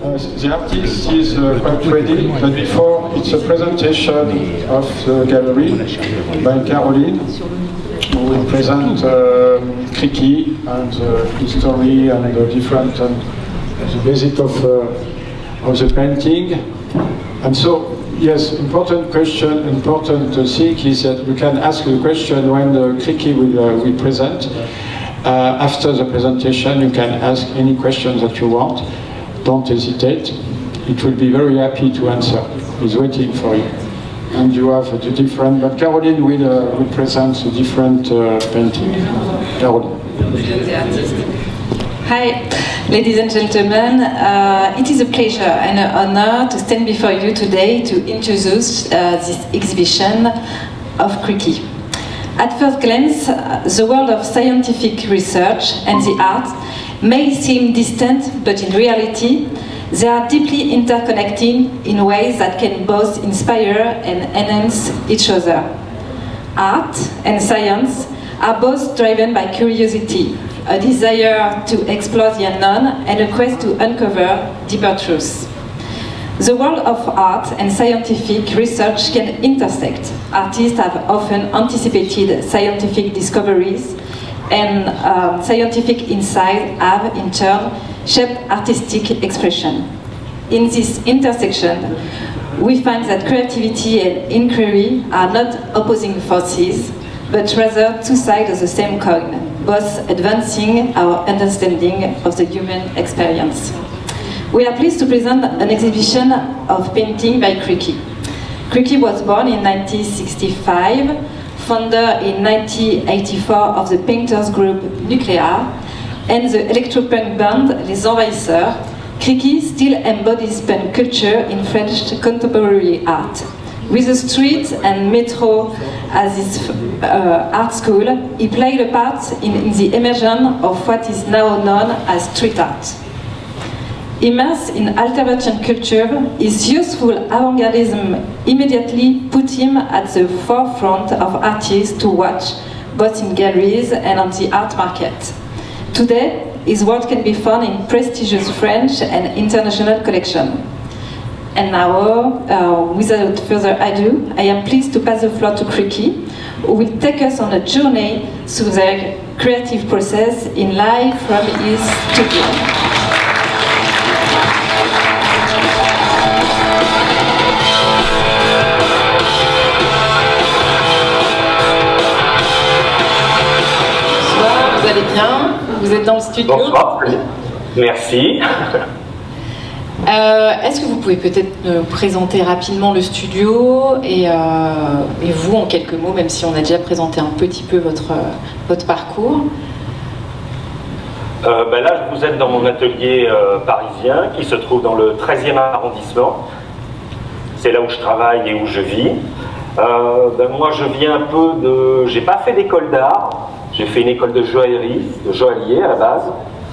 The artist is quite ready, but before it's a presentation of the gallery by Caroline, who will present Criqui and the history and the different and the basic of the painting. And so, yes, important question, important thing is that you can ask the question when Criqui will present. After the presentation, you can ask any questions that you want. Don't hesitate. It will be very happy to answer. He's waiting for you. And you have the different, but Caroline will present the different painting. Caroline. Hi, ladies and gentlemen. It is a pleasure and an honor to stand before you today to introduce this exhibition of Criqui. At first glance, the world of scientific research and the art may seem distant, but in reality, they are deeply interconnecting in ways that can both inspire and enhance each other. Art and science are both driven by curiosity, a desire to explore the unknown, and a quest to uncover deeper truths. The world of art and scientific research can intersect. Artists have often anticipated scientific discoveries, and scientific insights have, in turn, shaped artistic expression. In this intersection, we find that creativity and inquiry are not opposing forces, but rather two sides of the same coin, both advancing our understanding of the human experience. We are pleased to present an exhibition of painting by Criqui. Criqui was born in 1965, founder in 1984 of the painters group Nuclear and the electropunk band Les Envahisseurs. Criqui still embodies punk culture in French contemporary art. With the street and metro as his art school, he played a part in the emergence of what is now known as street art. Immersed in alternate culture, his youthful avant-gardism immediately put him at the forefront of artists to watch, both in galleries and on the art market. Today, his work can be found in prestigious French and international collections. And now, without further ado, I am pleased to pass the floor to Criqui, who will take us on a journey through their creative process in live from his studio. Vous allez bien? Vous êtes dans le studio? Bonsoir, merci. Est-ce que vous pouvez peut-être nous présenter rapidement le studio et vous en quelques mots, même si on a déjà présenté un petit peu votre parcours? Là, vous êtes dans mon atelier parisien qui se trouve dans le 13e arrondissement. C'est là où je travaille et où je vis. Moi, je viens un peu de... J'ai pas fait d'école d'art. J'ai fait une école de joaillier à la base.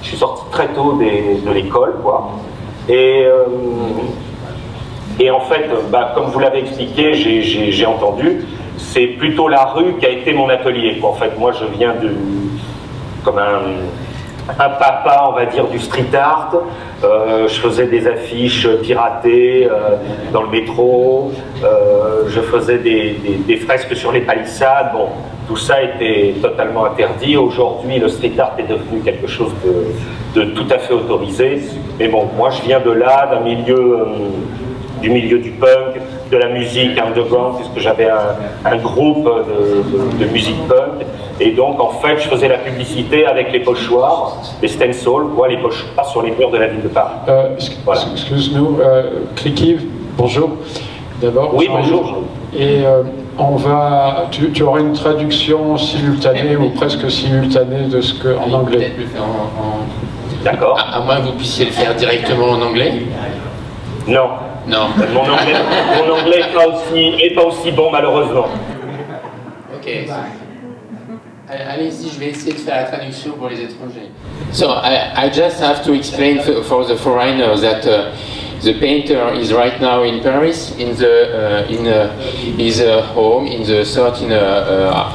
Je suis sorti très tôt de l'école, quoi. Et en fait, comme vous l'avez expliqué, j'ai entendu, c'est plutôt la rue qui a été mon atelier, quoi. En fait, moi, je viens comme un papa, on va dire, du street art. Je faisais des affiches piratées dans le métro. Je faisais des fresques sur les palissades. Bon, tout ça était totalement interdit. Aujourd'hui, le street art est devenu quelque chose de tout à fait autorisé. Mais bon, moi, je viens de là, du milieu du punk, de la musique underground, puisque j'avais un groupe de musique punk. Et donc, en fait, je faisais la publicité avec les pochoirs, les stencils, les pochoirs sur les murs de la ville de Paris. Voilà. Excuse-nous, Criqui, bonjour. D'abord. Oui, bonjour. Et tu auras une traduction simultanée ou presque simultanée de ce que en anglais. D'accord. À moins que vous puissiez le faire directement en anglais. Non. Non. Mon anglais est pas aussi bon, malheureusement. Ok. Allez-y, je vais essayer de faire la traduction pour les étrangers. So I just have to explain for the foreigner that the painter is right now in Paris, in his home in the 13th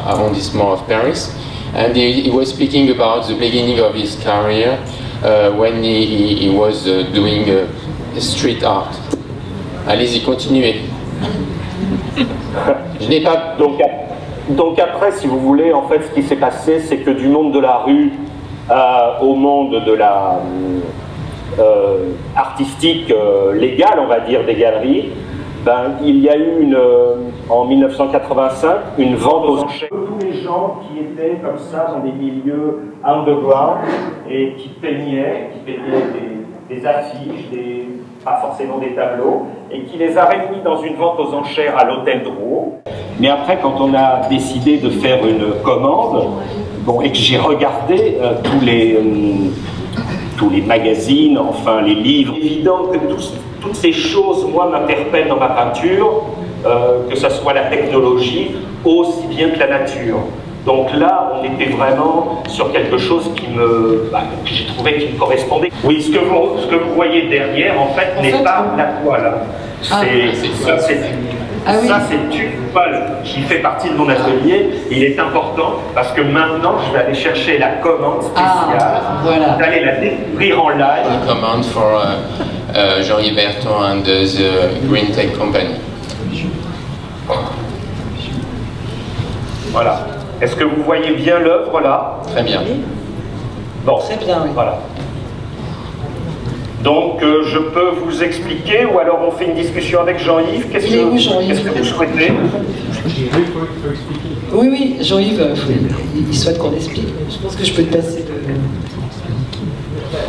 arrondissement of Paris, and he was speaking about the beginning of his career when he was doing street art. Allez-y, continuez. Je n'ai pas... Donc après, si vous voulez, en fait, ce qui s'est passé, c'est que du monde de la rue au monde de la artistique légale, on va dire, des galeries, ben, il y a eu en 1985 une vente aux enchères. Tous les gens qui étaient comme ça dans des milieux underground et qui peignaient des affiches, pas forcément des tableaux, et qui les a réunis dans une vente aux enchères à l'hôtel Drouot. Mais après, quand on a décidé de faire une commande, bon, et que j'ai regardé tous les magazines, enfin les livres, c'est évident que toutes ces choses, moi, m'interpellent dans ma peinture, que ce soit la technologie, aussi bien que la nature. Donc là, on était vraiment sur quelque chose que j'ai trouvé qui me correspondait. Oui, ce que vous voyez derrière, en fait, n'est pas la toile. Ça, c'est une toile qui fait partie de mon atelier. Il est important parce que maintenant, je vais aller chercher la commande spéciale, d'aller la découvrir en live. The command for Jean-Yves Berton and the Green Tech Company. Voilà. Est-ce que vous voyez bien l'œuvre là? Très bien. Bon, très bien, oui. Voilà. Donc, je peux vous expliquer ou alors on fait une discussion avec Jean-Yves? Qu'est-ce que vous souhaitez? Oui, Jean-Yves, il souhaite qu'on explique. Je pense que je peux te passer le...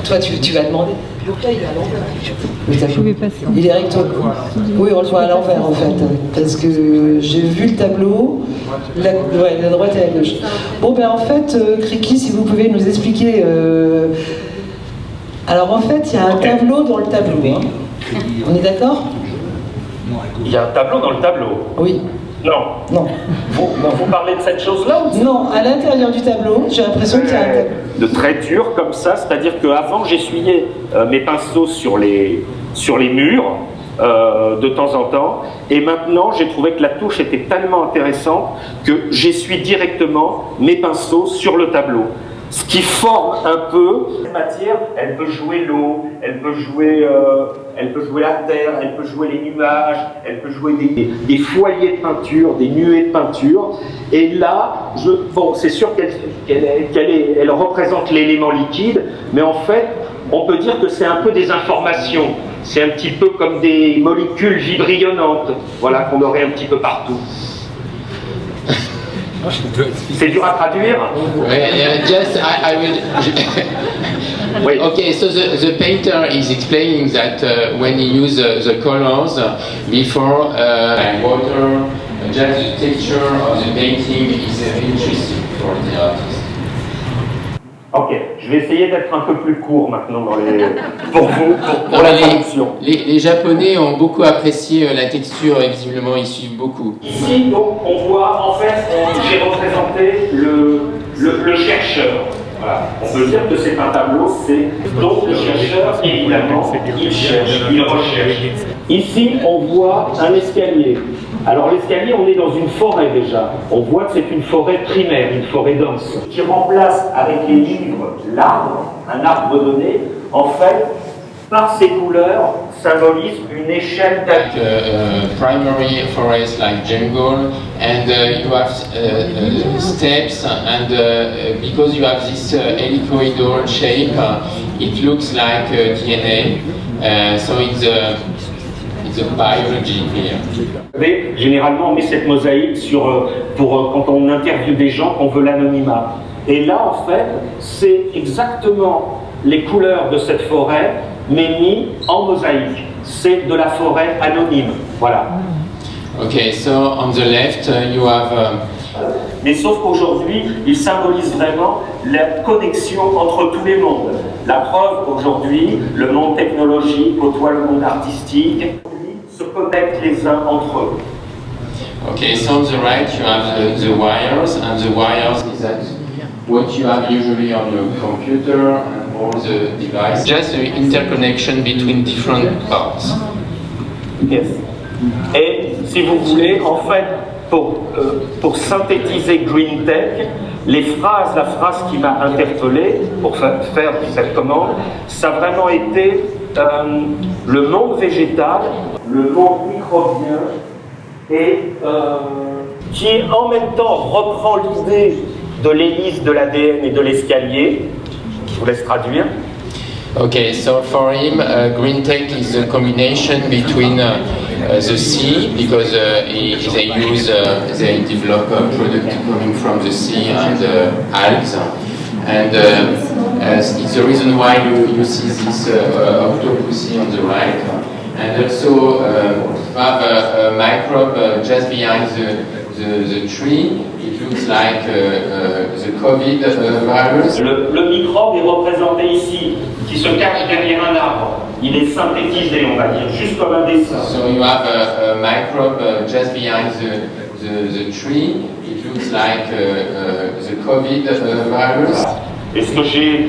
Toi, tu vas demander. Donc là, il est à l'envers. Vous pouvez passer. Il est recto. Oui, on le voit à l'envers en fait. Parce que j'ai vu le tableau, la droite et la gauche. Bon, ben en fait, Criki, si vous pouvez nous expliquer. Alors en fait, il y a un tableau dans le tableau. Hein. On est d'accord? Il y a un tableau dans le tableau? Oui. Non. Vous parlez de cette chose-là ou... Non, à l'intérieur du tableau, j'ai l'impression qu'il y a un tableau. De très dur comme ça, c'est-à-dire qu'avant j'essuyais mes pinceaux sur les murs de temps en temps, et maintenant j'ai trouvé que la touche était tellement intéressante que j'essuie directement mes pinceaux sur le tableau. Ce qui forme un peu cette matière, elle peut jouer l'eau, elle peut jouer la terre, elle peut jouer les nuages, elle peut jouer des foyers de peinture, des nuées de peinture. Et là, c'est sûr qu'elle représente l'élément liquide, mais en fait, on peut dire que c'est un peu des informations. C'est un petit peu comme des molécules vibrillonnantes, voilà, qu'on aurait un petit peu partout. C'est dur à traduire? Just I will. Oui. Okay, so the painter is explaining that when he uses the colors before like water, just the texture of the painting is interesting for the artist. Ok, je vais essayer d'être un peu plus court maintenant pour vous, pour la traduction. Les Japonais ont beaucoup apprécié la texture et visiblement ils suivent beaucoup. Ici, donc, on voit, en fait, j'ai représenté le chercheur. Voilà. On peut dire que c'est un tableau, donc le chercheur, évidemment, il cherche, il recherche. Ici, on voit un escalier. Alors l'escalier, on est dans une forêt déjà. On voit que c'est une forêt primaire, une forêt dense, qui remplace avec les livres l'arbre, un arbre donné. En fait, par ses couleurs, symbolise une échelle d'altitude. Primary forest like jungle, and you have steps, and because you have this helicoidal shape, it looks like DNA. So it's a biology here. Mais généralement, on met cette mosaïque pour quand on interviewe des gens qu'on veut l'anonymat. Et là, en fait, c'est exactement les couleurs de cette forêt, mais mis en mosaïque. C'est de la forêt anonyme. Voilà. Okay, so on the left you have. Mais sauf qu'aujourd'hui, il symbolise vraiment la connexion entre tous les mondes. La preuve, aujourd'hui, le monde technologique côtoie le monde artistique, se connectent les uns entre eux. Okay, so on the right you have the wires, and the wires is that what you have usually on your computer and all the devices. Just the interconnection between different parts. Yes. Et si vous voulez, en fait, pour synthétiser Green Tech, la phrase qui m'a interpellé pour faire cette commande, ça a vraiment été le monde végétal, le monde microbien, et qui en même temps reprend l'idée de l'hélice de l'ADN et de l'escalier. Je vous laisse traduire. Okay, so for him, green tech is a combination between the sea, because they develop a product coming from the sea and algae, and it's the reason why you see this octopus on the right, and also have a microbe just behind the tree. It looks like the COVID virus. Le microbe est représenté ici, qui se cache derrière un arbre. Il est synthétisé, on va dire, juste comme un dessin. So you have a microbe just behind the tree. It looks like the COVID virus. Et ce que j'ai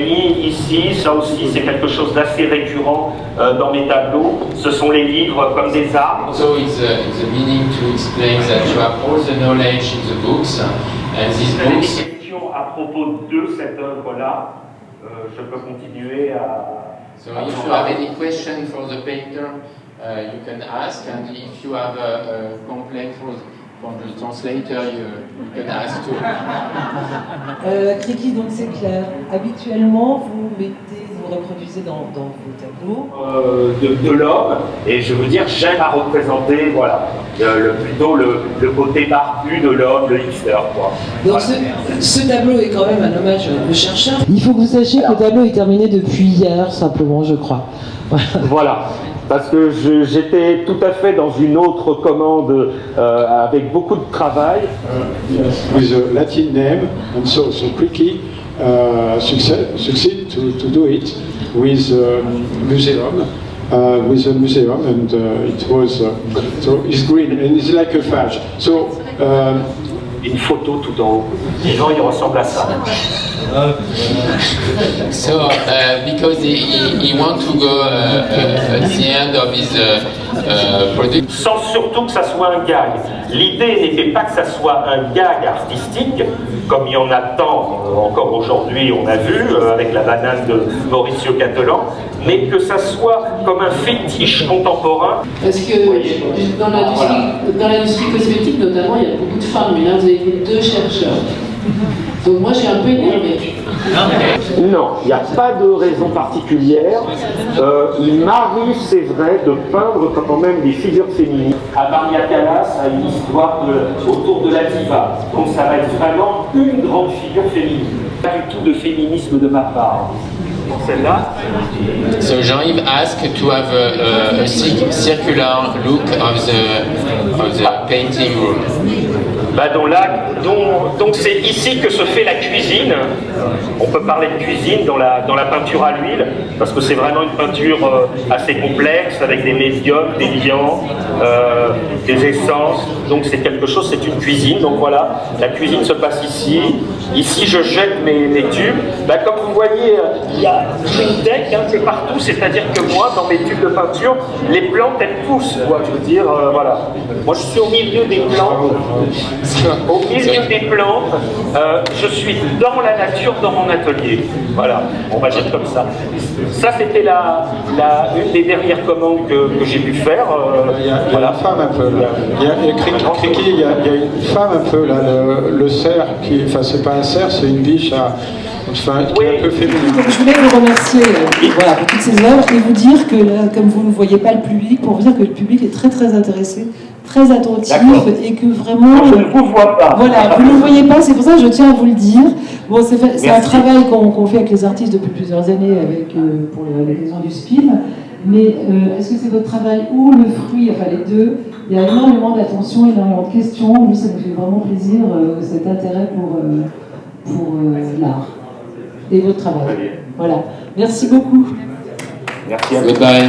mis ici, ça aussi c'est quelque chose d'assez récurrent dans mes tableaux, ce sont les livres comme des arbres. So it's a meaning to explain that you have all the knowledge in the books, and these Si vous avez des books. questions à propos de cette œuvre-là, je peux continuer à... So if you have any question for the painter, you can ask, and if you have a complaint from the translator, you can ask too. Cricqui, donc c'est clair. Habituellement, vous reproduisez dans vos tableaux. De l'homme, et je veux dire, j'aime à représenter, voilà, plutôt le côté barbu de l'homme, le hipster, quoi. Donc Voilà. ce tableau est quand même un hommage au chercheur. Il faut que vous sachiez que le tableau est terminé depuis hier, simplement, je crois. Voilà, parce que j'étais tout à fait dans une autre commande avec beaucoup de travail. Yes, with a Latin name, and so Cricqui succeed to do it with museum, and it was so it's green and it's like a fage. So Une photo tout en haut. Disons, il ressemble à ça. So because he want to go at the end of his product. Sans surtout que ça soit un gag. L'idée n'était pas que ça soit un gag artistique, comme il y en a tant encore aujourd'hui, on a vu, avec la banane de Mauricio Cattelan, mais que ça soit comme un fétiche contemporain. Parce que dans l'industrie cosmétique notamment, il y a beaucoup de femmes, mais là vous avez vu 2 chercheurs. Donc moi j'ai un peu énervé. Non, il n'y a pas de raison particulière. Il m'arrive, c'est vrai, de peindre quand même des figures féminines. À Maria Callas a une histoire autour de la diva. Donc ça va être vraiment une grande figure féminine. Pas du tout de féminisme de ma part. Celle-là. So Jean-Yves asked to have a circular look of the painting room. Bah donc c'est ici que se fait la cuisine. On peut parler de cuisine dans la peinture à l'huile, parce que c'est vraiment une peinture assez complexe, avec des médiums, des liants, des essences. Donc c'est quelque chose, c'est une cuisine. Donc voilà, la cuisine se passe ici. Ici je jette mes tubes. Bah, comme vous voyez, il y a une tech un peu partout, c'est-à-dire que moi, dans mes tubes de peinture, les plantes elles poussent, quoi. Je veux dire, voilà. Moi je suis au milieu des plantes. Au milieu des plantes, je suis dans la nature, dans mon atelier. Voilà, on va dire comme ça. Ça, c'était une des dernières commandes que j'ai pu faire. il y a voilà. une femme un peu là. Il y a Cricqui, il y a une femme un peu là, le cerf, enfin c'est pas un cerf, c'est une biche enfin, qui est un peu féminine. Donc, je voulais vous remercier voilà, pour toutes ces œuvres et vous dire que là, comme vous ne voyez pas le public, pour vous dire que le public est très très intéressé, très attentif et que vraiment... Je ne vous vois pas. Voilà, vous ne le voyez pas, c'est pour ça que je tiens à vous le dire. Bon, c'est un travail qu'on fait avec les artistes depuis plusieurs années pour l'occasion du SPIM, mais est-ce que c'est votre travail ou le fruit, enfin les deux? Il y a énormément d'attention, énormément de questions. Nous, ça nous fait vraiment plaisir, cet intérêt pour l'art et votre travail. Voilà. Merci beaucoup. Merci à vous. Goodbye.